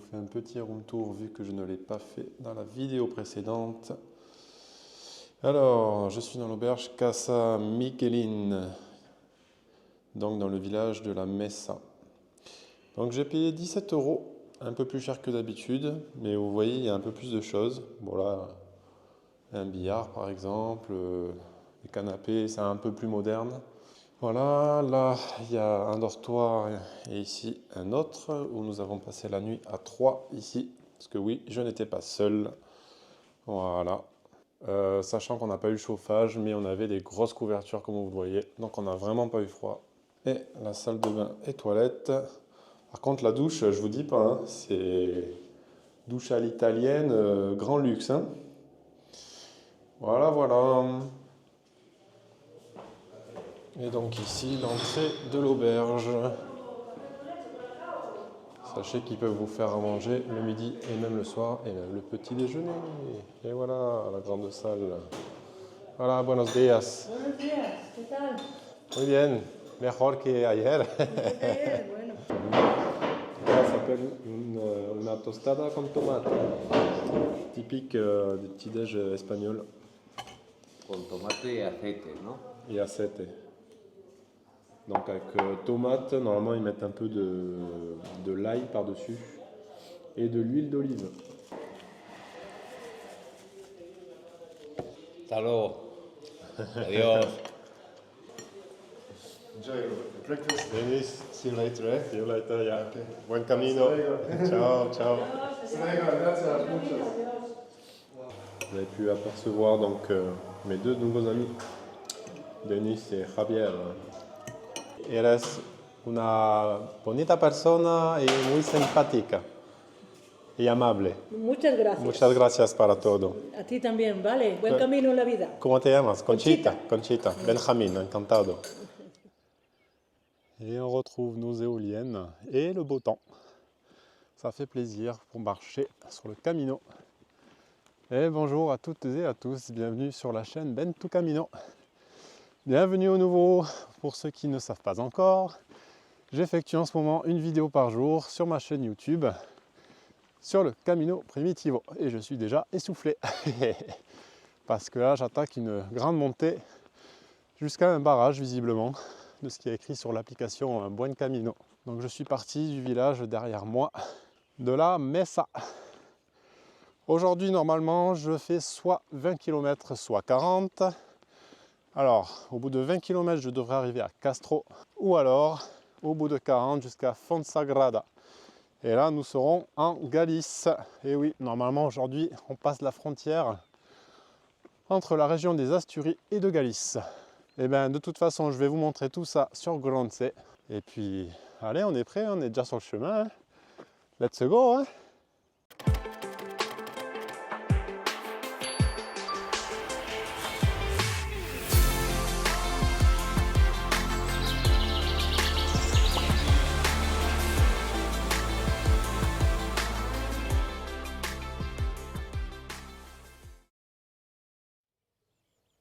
fais un petit room tour vu que je ne l'ai pas fait dans la vidéo précédente. Alors, je suis dans l'auberge Casa Michelin, donc dans le village de la Mesa. Donc j'ai payé 17 €, un peu plus cher que d'habitude, mais vous voyez, il y a un peu plus de choses. Bon là, un billard par exemple, les canapés, c'est un peu plus moderne. Voilà, là il y a un dortoir et ici un autre où nous avons passé la nuit à 3 ici. Parce que oui, je n'étais pas seul. Voilà. Sachant qu'on n'a pas eu le chauffage, mais on avait des grosses couvertures comme vous le voyez. Donc on n'a vraiment pas eu froid. Et la salle de bain et toilette. Par contre la douche, je vous dis pas, hein, c'est douche à l'italienne, grand luxe. Hein. Voilà, voilà. Et donc ici, l'entrée de l'auberge. Sachez qu'ils peuvent vous faire à manger le midi et même le soir et même le petit déjeuner. Et voilà, la grande salle. Voilà, buenos días. Buenos días, ¿qué tal? Muy bien, mejor que ayer. Bueno. Ça s'appelle una tostada con tomate. Typique des petits-déj espagnols. Con tomate y aceite, ¿no? Et aceite. Donc avec tomate, normalement ils mettent un peu de l'ail par-dessus et de l'huile d'olive. Hasta luego. Adiós. Enjoy your breakfast. Denis, See you later, eh? see you later, yeah. Okay. Buen camino. Ciao, ciao. Gracias, muchas. Vous avez pu apercevoir donc mes deux nouveaux amis, Denis et Javier. Eres una bonita persona y muy simpática y amable. Muchas gracias. Muchas gracias para todo. A ti también, vale. Buen camino en la vida. ¿Cómo te llamas? Conchita. Conchita. Conchita. Benjamin, encantado. Et on retrouve nos éoliennes et le beau temps. Ça fait plaisir pour marcher sur le Camino. Et bonjour à toutes et à tous, bienvenue sur la chaîne Bento Camino. Bienvenue au nouveau, pour ceux qui ne savent pas encore, j'effectue en ce moment une vidéo par jour sur ma chaîne YouTube sur le Camino Primitivo et je suis déjà essoufflé parce que là j'attaque une grande montée jusqu'à un barrage visiblement de ce qui est écrit sur l'application Buen Camino. Donc je suis parti du village derrière moi de la Mesa. Aujourd'hui normalement je fais soit 20 km soit 40. Alors au bout de 20 km je devrais arriver à Castro ou alors au bout de 40 jusqu'à Fonsagrada. Et là nous serons en Galice. Et oui, normalement aujourd'hui on passe la frontière entre la région des Asturies et de Galice. Et bien de toute façon je vais vous montrer tout ça sur Gronce. Et puis allez, on est prêt, on est déjà sur le chemin. Hein. Let's go hein.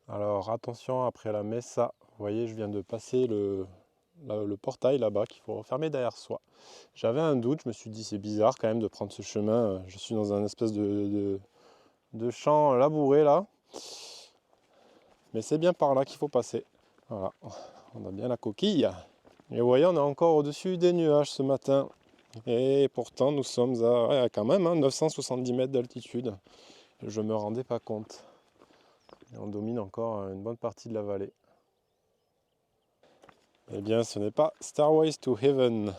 Alors attention, après la Mesa, vous voyez je viens de passer le portail là-bas qu'il faut refermer derrière soi. J'avais un doute, je me suis dit c'est bizarre quand même de prendre ce chemin, je suis dans un espèce de champ labouré là. Mais c'est bien par là qu'il faut passer. Voilà, on a bien la coquille. Et vous voyez on est encore au-dessus des nuages ce matin. Et pourtant nous sommes à ouais, quand même 970 mètres d'altitude. Je ne me rendais pas compte. Et on domine encore une bonne partie de la vallée. Eh bien, ce n'est pas Stairways to Heaven,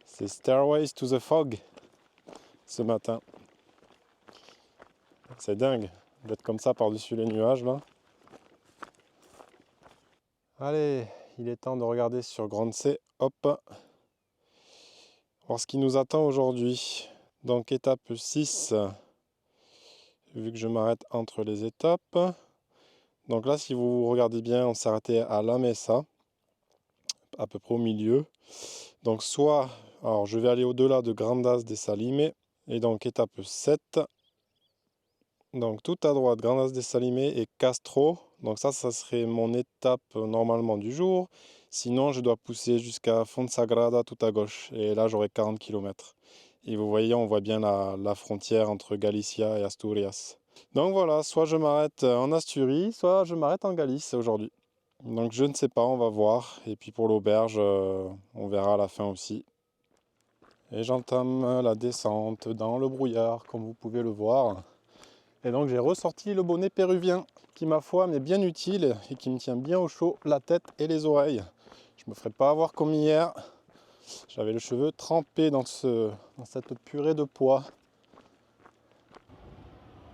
c'est Stairways to the Fog ce matin. C'est dingue d'être comme ça par-dessus les nuages là. Allez, il est temps de regarder sur Gronce. Hop. Voir ce qui nous attend aujourd'hui. Donc étape 6. Vu que je m'arrête entre les étapes. Donc là, si vous regardez bien, on s'est arrêté à La Mesa, à peu près au milieu. Donc soit, alors je vais aller au-delà de Grandas de Salime, et donc étape 7. Donc tout à droite, Grandas de Salime et Castro. Donc ça serait mon étape normalement du jour. Sinon, je dois pousser jusqu'à Fonsagrada tout à gauche, et là j'aurai 40 km. Et vous voyez, on voit bien la frontière entre Galicia et Asturias. Donc voilà, soit je m'arrête en Asturie, soit je m'arrête en Galice aujourd'hui. Donc je ne sais pas, on va voir. Et puis pour l'auberge, on verra à la fin aussi. Et j'entame la descente dans le brouillard, comme vous pouvez le voir. Et donc j'ai ressorti le bonnet péruvien, qui ma foi m'est bien utile et qui me tient bien au chaud la tête et les oreilles. Je me ferai pas avoir comme hier. J'avais le cheveu trempé dans cette purée de pois.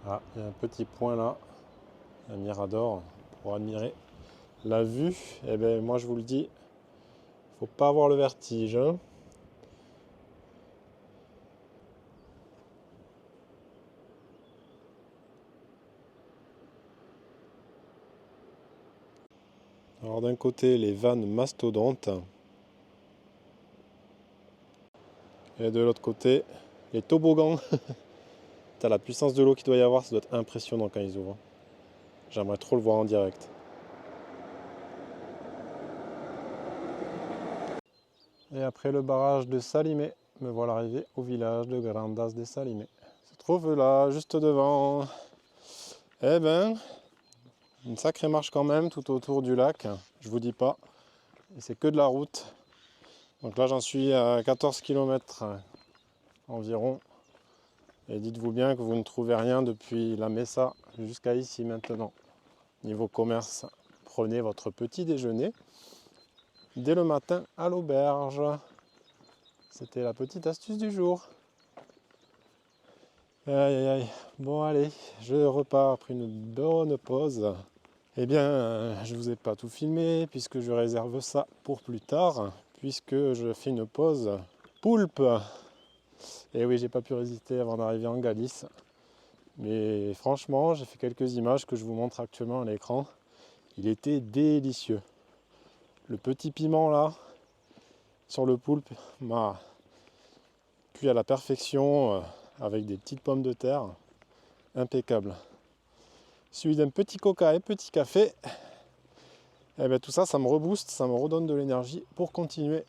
Ah, il y a un petit point là, un mirador pour admirer la vue. Et bien moi je vous le dis, faut pas avoir le vertige, hein. Alors d'un côté les vannes mastodontes et de l'autre côté les toboggans. T'as la puissance de l'eau qu'il doit y avoir, ça doit être impressionnant quand ils ouvrent. J'aimerais trop le voir en direct. Et après le barrage de Salimé, me voilà arrivé au village de Grandas de Salimé. Se trouve là, juste devant. Eh ben, une sacrée marche quand même tout autour du lac, je vous dis pas. Et c'est que de la route. Donc là j'en suis à 14 km environ. Et dites-vous bien que vous ne trouvez rien depuis la Mesa jusqu'à ici maintenant. Niveau commerce, prenez votre petit déjeuner dès le matin à l'auberge. C'était la petite astuce du jour. Aïe aïe aïe. Bon allez, je repars après une bonne pause. Eh bien, je vous ai pas tout filmé puisque je réserve ça pour plus tard, puisque je fais une pause poulpe. Et oui, j'ai pas pu résister avant d'arriver en Galice. Mais franchement, j'ai fait quelques images que je vous montre actuellement à l'écran. Il était délicieux. Le petit piment là, sur le poulpe, m'a cuit à la perfection avec des petites pommes de terre. Impeccable. Suivi d'un petit coca et petit café. Et bien tout ça, ça me rebooste, ça me redonne de l'énergie pour continuer.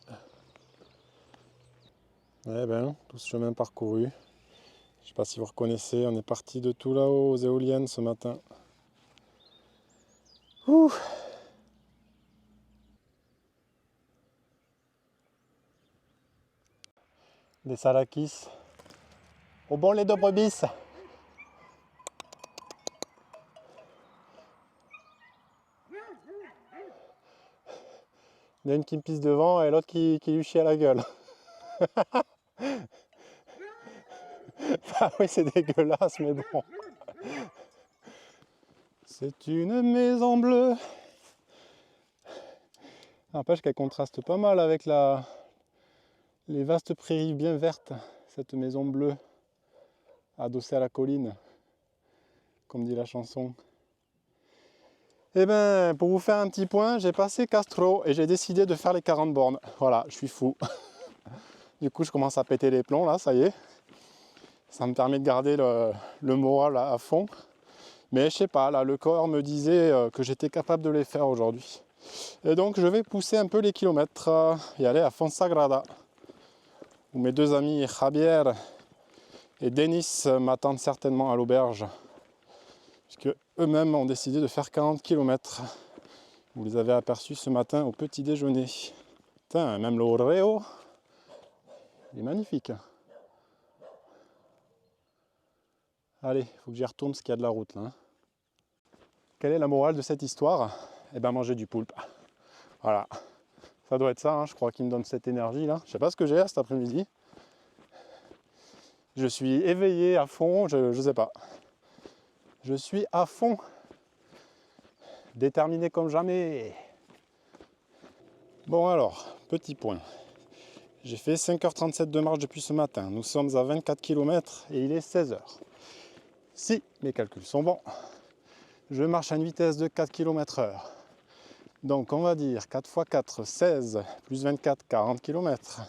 Eh bien, tout ce chemin parcouru. Je ne sais pas si vous reconnaissez, on est parti de tout là-haut aux éoliennes ce matin. Ouh. Des salakis. Au bon lait de brebis. Il y en a une qui me pisse devant et l'autre qui lui chie à la gueule. Ah oui, c'est dégueulasse, mais bon. C'est une maison bleue. N'empêche qu'elle contraste pas mal avec les vastes prairies bien vertes. Cette maison bleue, adossée à la colline, comme dit la chanson. Eh bien, pour vous faire un petit point, j'ai passé Castro et j'ai décidé de faire les 40 bornes. Voilà, je suis fou. Du coup, je commence à péter les plombs là, ça y est. Ça me permet de garder le moral à fond. Mais je sais pas, là, le corps me disait que j'étais capable de les faire aujourd'hui. Et donc, je vais pousser un peu les kilomètres et aller à Fonsagrada, où mes deux amis Javier et Denis m'attendent certainement à l'auberge. Puisque eux-mêmes ont décidé de faire 40 km. Vous les avez aperçus ce matin au petit déjeuner. Putain, même le Oreo, il est magnifique. Allez, il faut que j'y retourne parce qu'il y a de la route là. Hein. Quelle est la morale de cette histoire? Eh bien, manger du poulpe. Voilà. Ça doit être ça, hein, je crois, qui me donne cette énergie là. Je sais pas ce que j'ai cet après-midi. Je suis éveillé à fond, je sais pas. Je suis à fond. Déterminé comme jamais. Bon alors, petit point. J'ai fait 5h37 de marche depuis ce matin. Nous sommes à 24 km et il est 16h. Si mes calculs sont bons, je marche à une vitesse de 4 km/h. Donc on va dire 4 x 4, 16, plus 24, 40 km.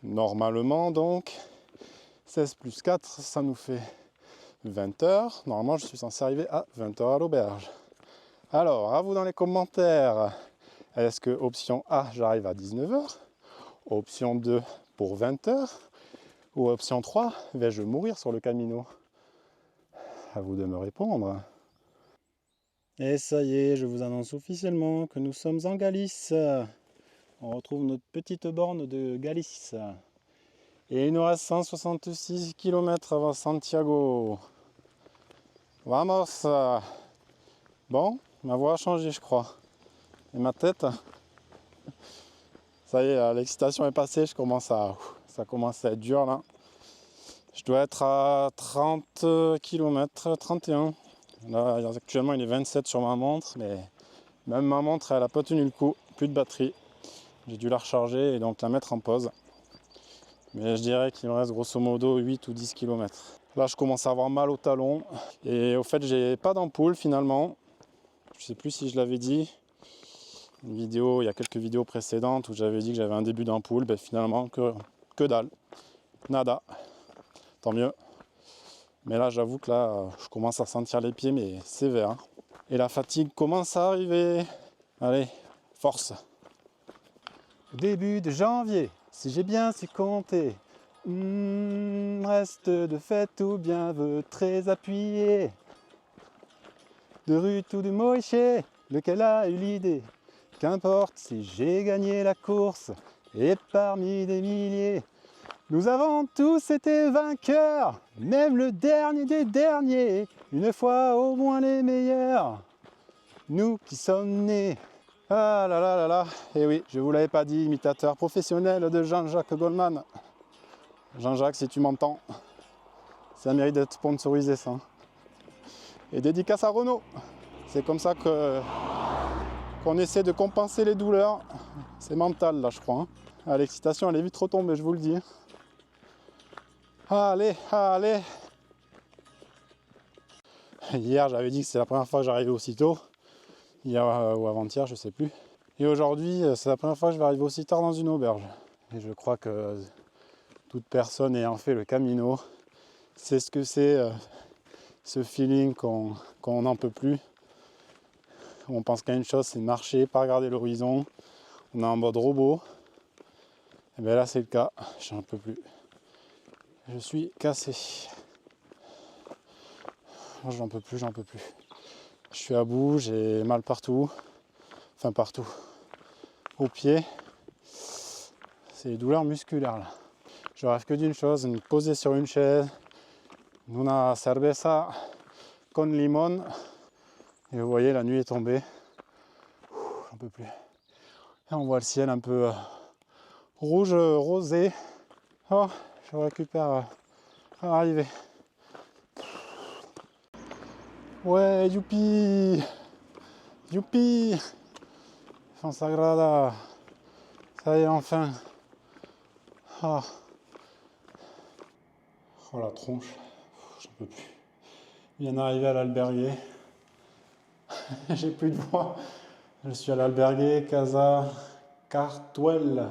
Normalement donc, 16 plus 4, ça nous fait 20 heures. Normalement je suis censé arriver à 20 heures à l'auberge. Alors, à vous dans les commentaires, est-ce que option A, j'arrive à 19h? Option 2 pour 20 heures? Ou option 3, vais-je mourir sur le Camino? À vous de me répondre. Et ça y est, je vous annonce officiellement que nous sommes en Galice. On retrouve notre petite borne de Galice. Et il nous reste 166 km avant Santiago. Vamos! Bon, ma voix a changé, je crois. Et ma tête, ça y est, l'excitation est passée, ça commence à être dur là. Je dois être à 30 km, 31. Là, actuellement, il est 27 sur ma montre, mais même ma montre, elle n'a pas tenu le coup. Plus de batterie. J'ai dû la recharger et donc la mettre en pause. Mais je dirais qu'il me reste grosso modo 8 ou 10 km. Là, je commence à avoir mal au talon. Et au fait, j'ai pas d'ampoule finalement. Je sais plus si je l'avais dit. Il y a quelques vidéos précédentes où j'avais dit que j'avais un début d'ampoule. Ben, finalement, que dalle. Nada. Tant mieux. Mais là, j'avoue que là, je commence à sentir les pieds, mais sévère. Et la fatigue commence à arriver. Allez, force. Début de janvier, si j'ai bien su compter. Reste de fête ou bien veut très appuyé. De Ruth ou de Moïse, lequel a eu l'idée? Qu'importe si j'ai gagné la course, et parmi des milliers, nous avons tous été vainqueurs, même le dernier des derniers, une fois au moins les meilleurs. Nous qui sommes nés. Ah là là là là, et oui, je vous l'avais pas dit, imitateur professionnel de Jean-Jacques Goldman. Jean-Jacques, si tu m'entends, ça mérite d'être sponsorisé ça. Et dédicace à Renault. C'est comme ça qu'on essaie de compenser les douleurs. C'est mental là, je crois. Ah, l'excitation, elle est vite retombée, je vous le dis. Allez, allez. Hier, j'avais dit que c'est la première fois que j'arrivais aussitôt. Hier ou avant-hier, je sais plus. Et aujourd'hui, c'est la première fois que je vais arriver aussi tard dans une auberge. Et je crois que toute personne ayant fait le Camino sait ce que c'est, ce feeling qu'on n'en peut plus. On pense qu'à une chose, c'est marcher, pas regarder l'horizon. On est en mode robot. Et bien là, c'est le cas. J'en peux plus. Je suis cassé. J'en peux plus, j'en peux plus. Je suis à bout, j'ai mal partout. Enfin, partout. Aux pieds. C'est les douleurs musculaires là. Je rêve que d'une chose, me poser sur une chaise. Una cerveza con limon. Et vous voyez, la nuit est tombée. J'en peux plus. Et on voit le ciel un peu rouge, rosé. Oh, je récupère à l'arrivée. Ouais, youpi! Youpi! Fonsagrada! Ça y est, enfin! Oh, oh la tronche! J'en peux plus. Bien arrivé à l'albergue. J'ai plus de voix. Je suis à l'albergue Casa Cartuel.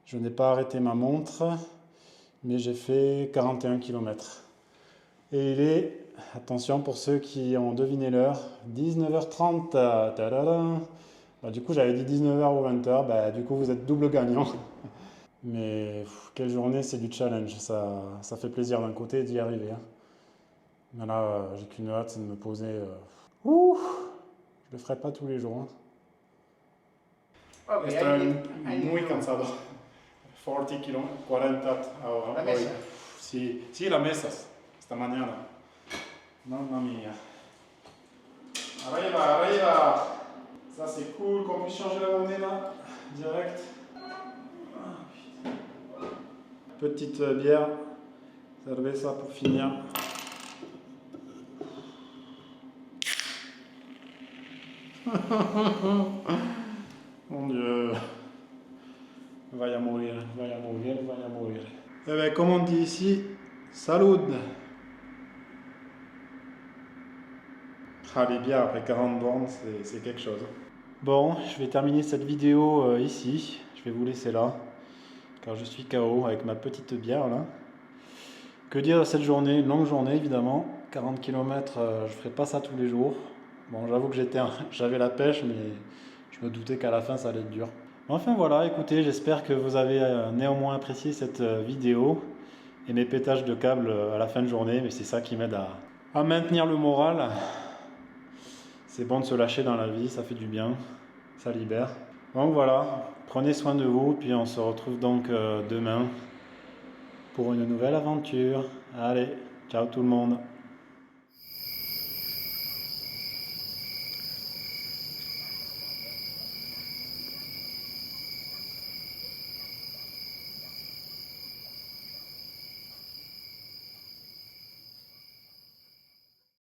Je n'ai pas arrêté ma montre, mais j'ai fait 41 km. Et il est, attention pour ceux qui ont deviné l'heure, 19h30. Bah, du coup, j'avais dit 19h ou 20h. Bah, du coup, vous êtes double gagnant. Mais quelle journée, c'est du challenge. Ça fait plaisir d'un côté d'y arriver. Hein. Mais là, j'ai qu'une hâte, c'est de me poser. Je le ferai pas tous les jours. Hein. Okay, Muy cansado. 40 kilómetros, 40 ahora. La mesa. Sí, sí, la mesa. Esta mañana. Mamma mia. Arriba, arriba. Ça c'est cool qu'on puisse changer la monnaie là, direct. Petite bière, cerveza pour finir. Mon Dieu. Vaya a mourir, vaya a mourir, vaya a mourir. Eh bien, comme on dit ici, salud. Ah, les bières après 40 bornes, c'est quelque chose. Bon, je vais terminer cette vidéo ici. Je vais vous laisser là, car je suis KO avec ma petite bière là. Que dire de cette journée? Une longue journée évidemment. 40 km, je ferai pas ça tous les jours. Bon, j'avoue que j'avais la pêche, mais je me doutais qu'à la fin ça allait être dur. Enfin voilà, écoutez, j'espère que vous avez néanmoins apprécié cette vidéo. et mes pétages de câbles à la fin de journée, mais c'est ça qui m'aide à maintenir le moral. C'est bon de se lâcher dans la vie, ça fait du bien, ça libère. Donc voilà, prenez soin de vous, puis on se retrouve donc demain pour une nouvelle aventure. Allez, ciao tout le monde.